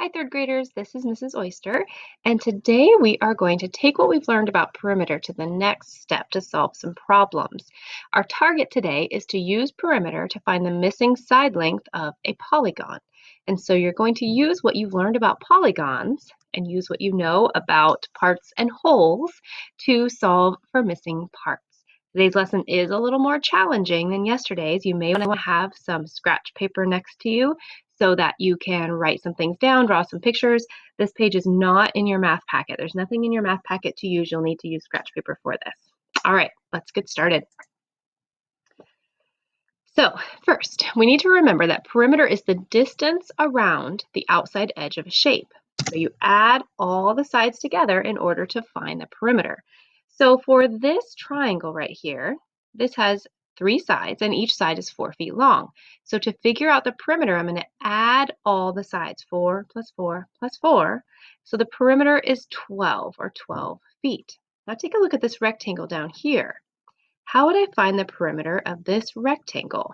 Hi, third graders. This is Mrs. Oyster, and today we are going to take what we've learned about perimeter to the next step to solve some problems. Our target today is to use perimeter to find the missing side length of a polygon. And so you're going to use what you've learned about polygons and use what you know about parts and wholes to solve for missing parts. Today's lesson is a little more challenging than yesterday's. You may want to have some scratch paper next to you so that you can write some things down, draw some pictures. This page is not in your math packet. There's nothing in your math packet to use. You'll need to use scratch paper for this. All right, let's get started. So first, we need to remember that perimeter is the distance around the outside edge of a shape. So you add all the sides together in order to find the perimeter. So for this triangle right here, this has 3 sides and each side is 4 feet long. So to figure out the perimeter, I'm going to add all the sides, 4 plus 4 plus 4. So the perimeter is 12 or 12 feet. Now take a look at this rectangle down here. How would I find the perimeter of this rectangle?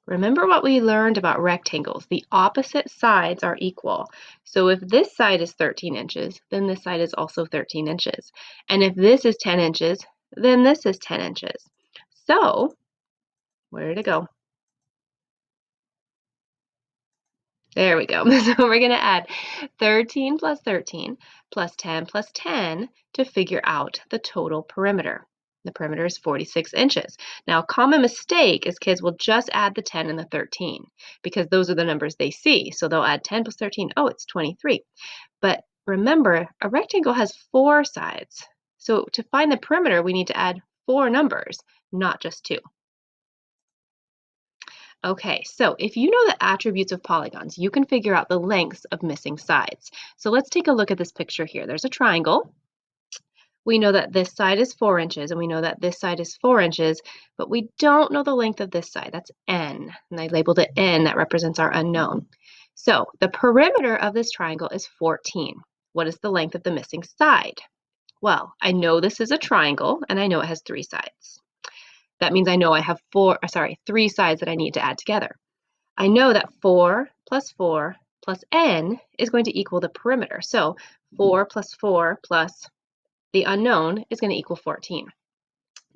Remember what we learned about rectangles. The opposite sides are equal. So if this side is 13 inches, then this side is also 13 inches. And if this is 10 inches, then this is 10 inches. So, where did it go? There we go. So we're going to add 13 plus 13 plus 10 plus 10 to figure out the total perimeter. The perimeter is 46 inches. Now, a common mistake is kids will just add the 10 and the 13 because those are the numbers they see. So they'll add 10 plus 13. Oh, it's 23. But remember, a rectangle has 4 sides. So to find the perimeter, we need to add 4 numbers, not just 2. Okay, so if you know the attributes of polygons, you can figure out the lengths of missing sides. So let's take a look at this picture here. There's a triangle. We know that this side is 4 inches, and we know that this side is 4 inches, but we don't know the length of this side. That's n, and I labeled it n. That represents our unknown. So the perimeter of this triangle is 14. What is the length of the missing side? Well, I know this is a triangle, and I know it has 3 sides. That means I know I have 3 sides that I need to add together. I know that 4 plus n is going to equal the perimeter. So 4 plus the unknown is going to equal 14.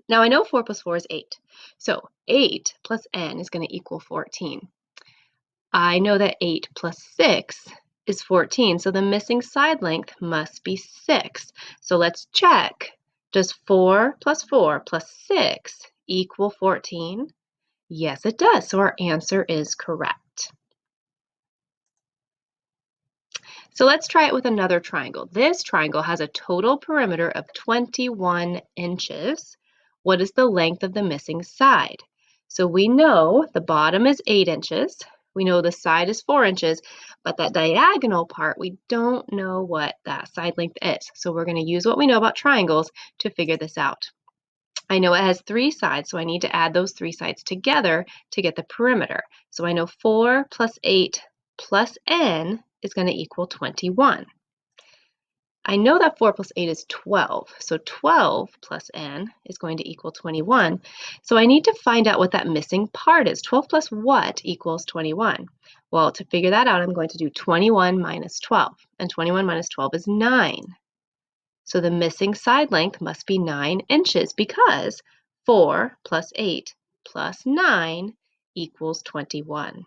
Now I know 4 plus 4 is 8. So 8 plus n is going to equal 14. I know that 8 plus 6 is 14. So the missing side length must be 6. So let's check. Does 4 plus 6 equal 14? Yes, it does. So our answer is correct. So let's try it with another triangle. This triangle has a total perimeter of 21 inches. What is the length of the missing side? So we know the bottom is 8 inches. We know the side is 4 inches, but that diagonal part, we don't know what that side length is. So we're going to use what we know about triangles to figure this out. I know it has 3 sides, so I need to add those 3 sides together to get the perimeter. So I know 4 plus 8 plus n is going to equal 21. I know that 4 plus 8 is 12, so 12 plus n is going to equal 21. So I need to find out what that missing part is. 12 plus what equals 21? Well, to figure that out, I'm going to do 21 minus 12, and 21 minus 12 is 9. So the missing side length must be 9 inches because 4 plus 8 plus 9 equals 21.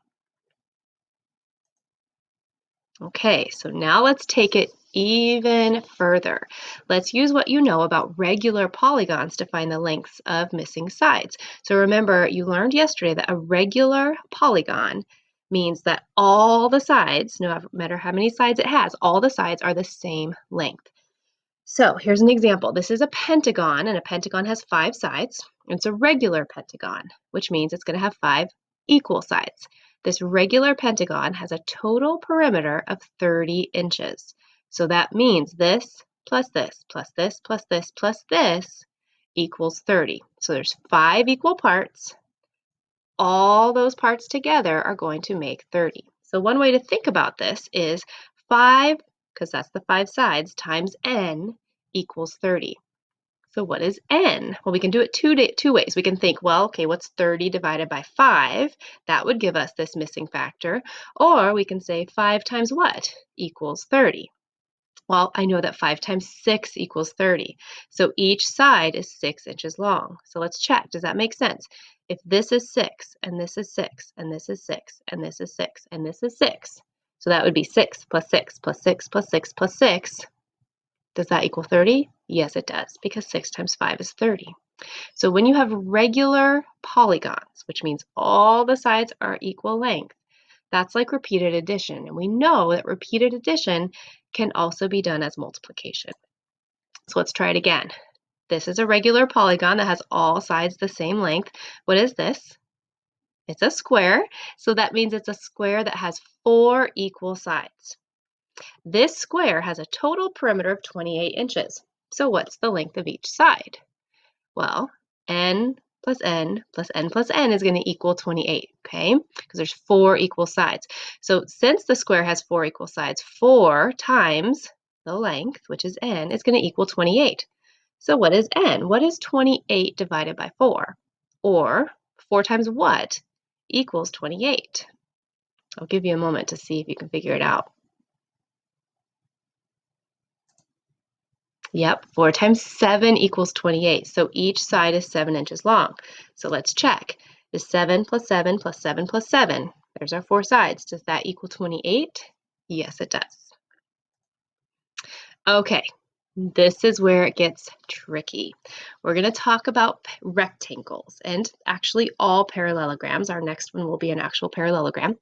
Okay, so now let's take it even further. Let's use what you know about regular polygons to find the lengths of missing sides. So remember, you learned yesterday that a regular polygon means that all the sides, no matter how many sides it has, all the sides are the same length. So here's an example. This is a pentagon, and a pentagon has 5 sides. It's a regular pentagon, which means it's going to have 5 equal sides. This regular pentagon has a total perimeter of 30 inches. So that means this plus this plus this plus this plus this equals 30. So there's 5 equal parts. All those parts together are going to make 30. So one way to think about this is 5, because that's the 5 sides, times n equals 30. So what is n? Well, we can do it two ways. We can think, well, okay, what's 30 divided by 5? That would give us this missing factor. Or we can say 5 times what equals 30? Well, I know that 5 times 6 equals 30. So each side is 6 inches long. So let's check. Does that make sense? If this is 6, and this is 6, and this is 6, and this is 6, and this is 6, so that would be 6 plus 6 plus 6 plus 6 plus 6. Does that equal 30? Yes, it does, because 6 times 5 is 30. So when you have regular polygons, which means all the sides are equal length, that's like repeated addition. And we know that repeated addition can also be done as multiplication. So let's try it again. This is a regular polygon that has all sides the same length. What is this? It's a square. So that means it's a square that has 4 equal sides. This square has a total perimeter of 28 inches. So what's the length of each side? Well, n plus n plus n plus n is going to equal 28, okay? Because there's 4 equal sides. So since the square has 4 equal sides, 4 times the length, which is n, is going to equal 28. So what is n? What is 28 divided by 4? Or 4 times what equals 28? I'll give you a moment to see if you can figure it out. Yep, 4 times 7 equals 28. So each side is 7 inches long. So let's check. Is 7 plus 7 plus 7 plus 7? There's our 4 sides. Does that equal 28? Yes, it does. Okay, this is where it gets tricky. We're going to talk about rectangles and actually all parallelograms. Our next one will be an actual parallelogram.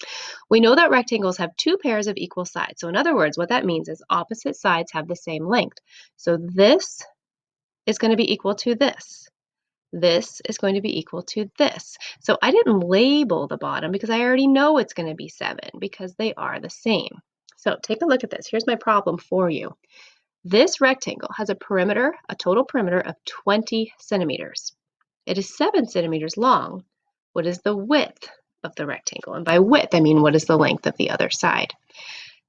We know that rectangles have 2 pairs of equal sides. So in other words, what that means is opposite sides have the same length. So this is going to be equal to this. This is going to be equal to this. So I didn't label the bottom because I already know it's going to be 7 because they are the same. So take a look at this. Here's my problem for you. This rectangle has a total perimeter of 20 centimeters. It is 7 centimeters long. What is the width of the rectangle? And by width, I mean what is the length of the other side?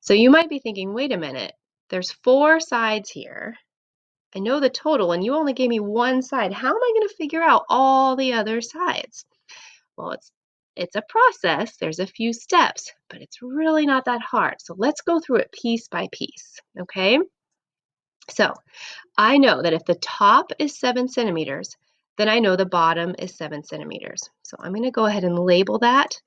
So you might be thinking, wait a minute, there's 4 sides here. I know the total, and you only gave me one side. How am I going to figure out all the other sides? Well, it's a process. There's a few steps, but it's really not that hard. So let's go through it piece by piece, okay? So I know that if the top is 7 centimeters, then I know the bottom is 7 centimeters. So I'm going to go ahead and label that.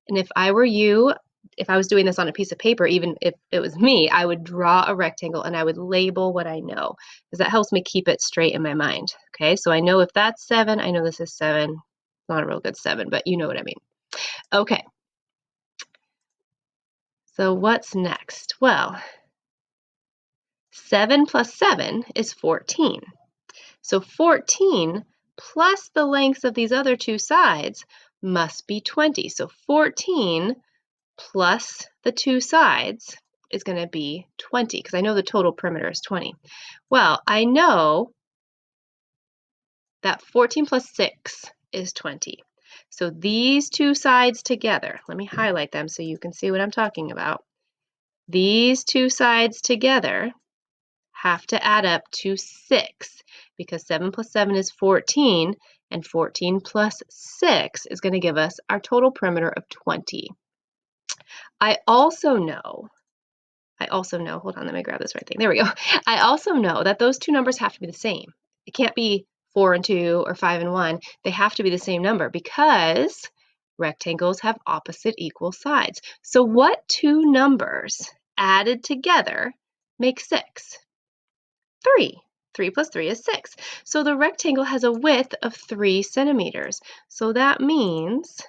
And if I were you, if I was doing this on a piece of paper, even if it was me, I would draw a rectangle and I would label what I know, because that helps me keep it straight in my mind. Okay, so I know if that's 7, I know this is 7. Not a real good 7, but you know what I mean. Okay, so what's next? Well, 7 plus 7 is 14. So 14 plus the lengths of these other 2 sides must be 20. So 14 plus the 2 sides is going to be 20, because I know the total perimeter is 20. Well, I know that 14 plus 6 is 20. So these 2 sides together, let me highlight them so you can see what I'm talking about. These 2 sides together have to add up to 6, because 7 plus 7 is 14, and 14 plus 6 is going to give us our total perimeter of 20. I also know, hold on, let me grab this right thing. There we go. I also know that those 2 numbers have to be the same. It can't be 4 and 2 or 5 and 1. They have to be the same number because rectangles have opposite equal sides. So what 2 numbers added together make 6? 3. 3 plus 3 is 6. So the rectangle has a width of 3 centimeters. So that means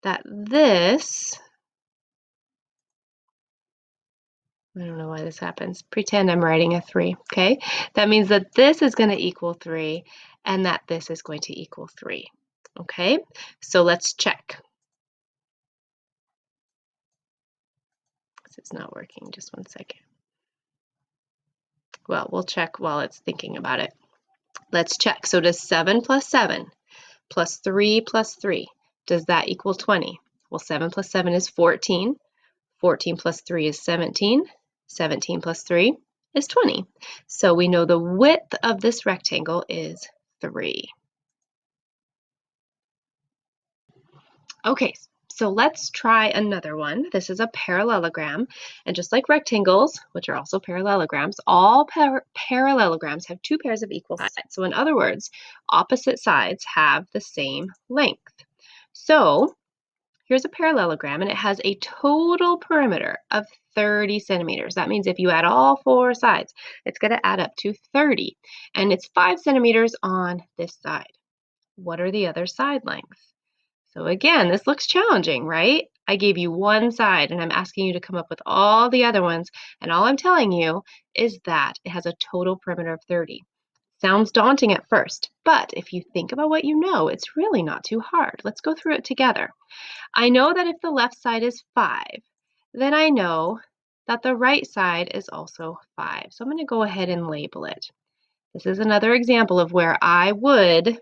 that this, I don't know why this happens. Pretend I'm writing a 3, okay? That means that this is going to equal 3 and that this is going to equal 3, okay? So let's check. This is not working. Just one second. Well, we'll check while it's thinking about it. Let's check. So does 7 plus 7 plus 3 plus 3, does that equal 20? Well, 7 plus 7 is 14. 14 plus 3 is 17. 17 plus 3 is 20. So we know the width of this rectangle is 3. Okay, so let's try another one. This is a parallelogram, and just like rectangles, which are also parallelograms, all parallelograms have two pairs of equal sides. So in other words, opposite sides have the same length. So here's a parallelogram, and it has a total perimeter of 30 centimeters. That means if you add all four sides, it's going to add up to 30, and it's 5 centimeters on this side. What are the other side lengths? So again, this looks challenging, right? I gave you one side and I'm asking you to come up with all the other ones. And all I'm telling you is that it has a total perimeter of 30. Sounds daunting at first, but if you think about what you know, it's really not too hard. Let's go through it together. I know that if the left side is 5, then I know that the right side is also 5. So I'm going to go ahead and label it. This is another example of where I would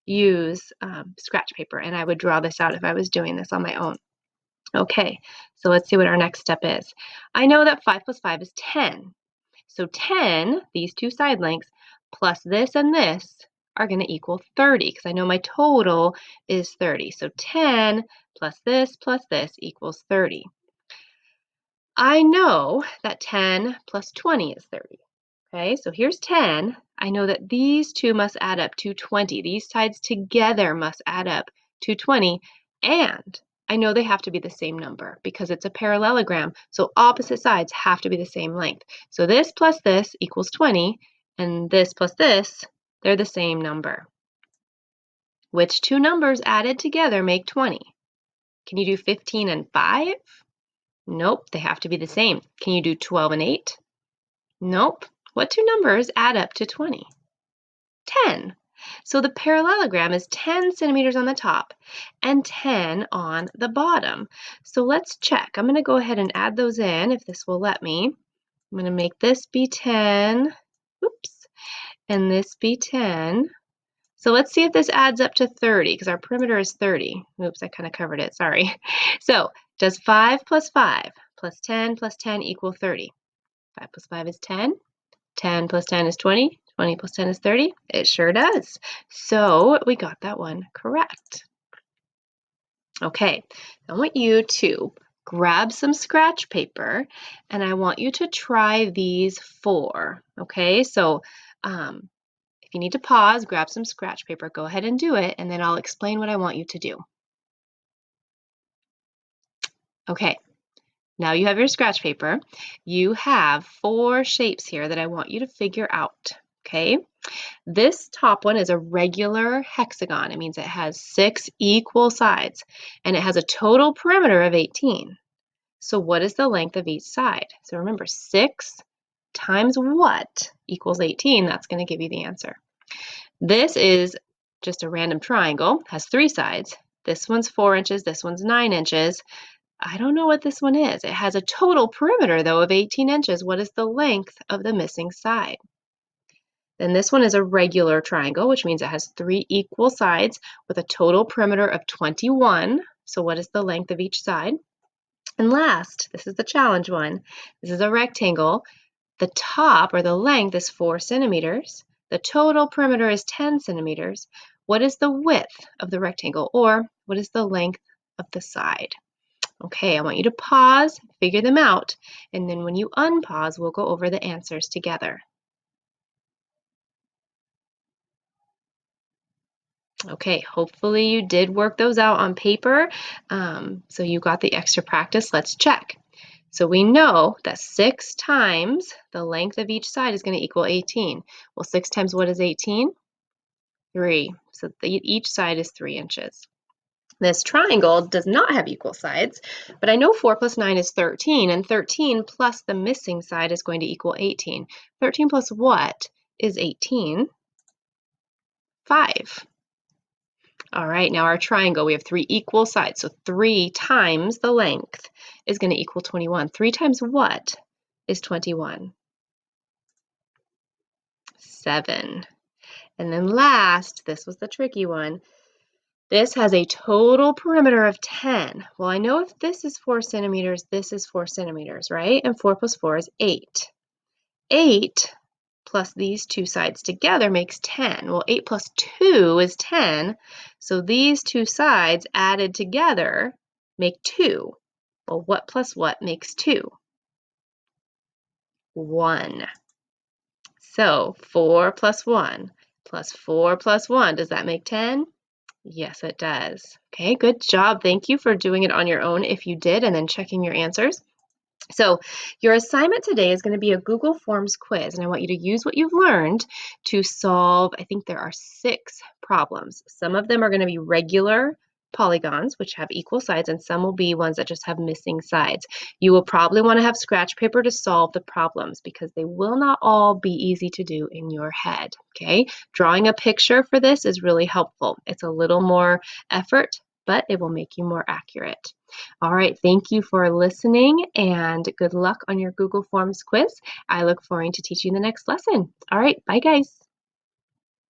use scratch paper, and I would draw this out if I was doing this on my own. Okay, so let's see what our next step is. I know that 5 plus 5 is 10. So 10, these two side lengths, plus this and this are going to equal 30, because I know my total is 30. So 10 plus this equals 30. I know that 10 plus 20 is 30. Okay, so here's 10. I know that these two must add up to 20. These sides together must add up to 20. And I know they have to be the same number because it's a parallelogram. So opposite sides have to be the same length. So this plus this equals 20. And this plus this, they're the same number. Which two numbers added together make 20? Can you do 15 and 5? Nope, they have to be the same. Can you do 12 and 8? Nope. What two numbers add up to 20? 10. So the parallelogram is 10 centimeters on the top and 10 on the bottom. So let's check. I'm going to go ahead and add those in if this will let me. I'm going to make this be 10. Oops. And this be 10. So let's see if this adds up to 30 because our perimeter is 30. Oops, I kind of covered it. Sorry. So does 5 plus 5 plus 10 equal 30? 5 plus 5 is 10. 10 plus 10 is 20. 20 plus 10 is 30. It sure does. So we got that one correct. Okay, I want you to grab some scratch paper and I want you to try these 4. Okay, so if you need to pause, grab some scratch paper, go ahead and do it, and then I'll explain what I want you to do. Okay, now you have your scratch paper. You have 4 shapes here that I want you to figure out. Okay, this top one is a regular hexagon. It means it has 6 equal sides and it has a total perimeter of 18. So what is the length of each side? So remember, 6 times what equals 18? That's going to give you the answer. This is just a random triangle, has 3 sides. This one's 4 inches, this one's 9 inches. I don't know what this one is. It has a total perimeter, though, of 18 inches. What is the length of the missing side? Then this one is a regular triangle, which means it has 3 equal sides with a total perimeter of 21. So what is the length of each side? And last, this is the challenge one. This is a rectangle. The top, or the length, is 4 centimeters. The total perimeter is 10 centimeters. What is the width of the rectangle, or what is the length of the side? Okay, I want you to pause, figure them out, and then when you unpause, we'll go over the answers together. Okay, hopefully you did work those out on paper, so you got the extra practice. Let's check. So we know that 6 times the length of each side is going to equal 18. Well, 6 times what is 18? 3. So each side is 3 inches. This triangle does not have equal sides, but I know 4 plus 9 is 13, and 13 plus the missing side is going to equal 18. 13 plus what is 18? 5. All right, now our triangle, we have 3 equal sides, so 3 times the length is going to equal 21. 3 times what is 21? 7. And then last, this was the tricky one. This has a total perimeter of 10. Well, I know if this is 4 centimeters, this is 4 centimeters, right? And 4 plus 4 is 8. 8 plus these two sides together makes 10. Well, 8 plus 2 is 10, so these two sides added together make 2. Well, what plus what makes 2? 1. So 4 plus 1 plus 4 plus 1, does that make 10? Yes, it does. Okay, good job. Thank you for doing it on your own if you did, and then checking your answers. So your assignment today is going to be a Google Forms quiz, and I want you to use what you've learned to solve, I think there are 6 problems. Some of them are going to be regular polygons, which have equal sides, and some will be ones that just have missing sides. You will probably want to have scratch paper to solve the problems because they will not all be easy to do in your head, okay? Drawing a picture for this is really helpful. It's a little more effort, but it will make you more accurate. All right, thank you for listening and good luck on your Google Forms quiz. I look forward to teaching the next lesson. All right, bye guys.